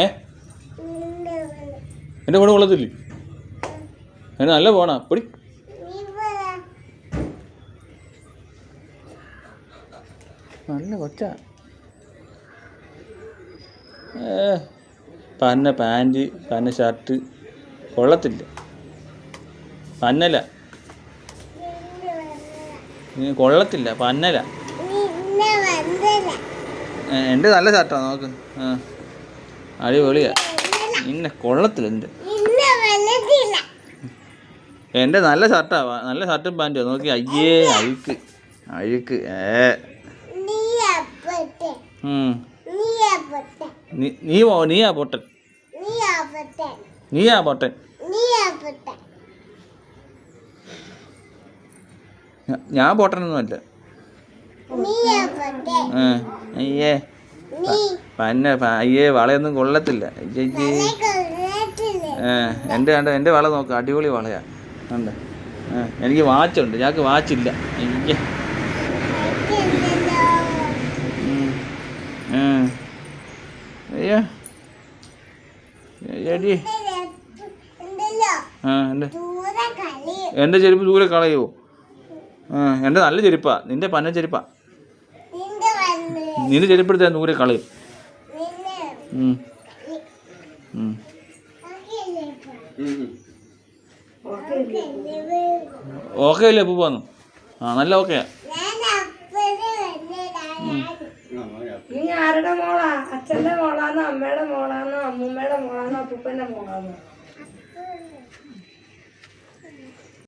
ഏ എൻ്റെ ഫോണ് കൊള്ളത്തില്ലേ? എൻ്റെ നല്ല ഫോണാ. പൊടി നല്ല കൊച്ചാ. പന്ന പാൻറ്റ് പന്ന ഷർട്ട് കൊള്ളത്തില്ല. പന്നല കൊള്ളത്തില്ല, പന്നല. എൻ്റെ നല്ല ഷർട്ടാ, നോക്ക്. അടിപൊളിയാ. ഇന്നെ കൊള്ളത്തില്ല. എൻ്റെ നല്ല ഷർട്ടാ, നല്ല ഷർട്ടും പാൻറ്റും നോക്കി. അയ്യേ അഴുക്ക് അഴുക്ക്. നീയാ പൊട്ടൻ. നീയാ പൊട്ടൻ. ഞാൻ പൊട്ടനൊന്നുമല്ല. അയ്യേ പന്ന അയ്യേ വളയൊന്നും കൊള്ളത്തില്ല. എൻ്റെ വള നോക്ക്, അടിപൊളി വളയാ. ഉണ്ട്. എനിക്ക് വാച്ചുണ്ട്, ഞങ്ങൾക്ക് വാച്ചില്ല. അയ്യേ അയ്യോ എടി. എൻ്റെ ചെരുപ്പ് ദൂരെ കളയുമോ? എൻ്റെ നല്ല ചെരുപ്പാ, നിൻ്റെ പന്ന ചെരുപ്പാ. നിന്റെ ചെരുപ്പെടുത്താൻ ദൂരെ കളയും. ഓക്കെ അല്ലേ പൂ പോന്നു? നല്ല ഓക്കെയാ. നീ ആരുടെ മോളാ? അച്ഛൻ്റെ മോളാന്നോ, അമ്മയുടെ മോളാന്നോ, അമ്മൂമ്മയുടെ മോളാന്നോ, അപ്പൂപ്പൻ്റെ മോളാന്നോ?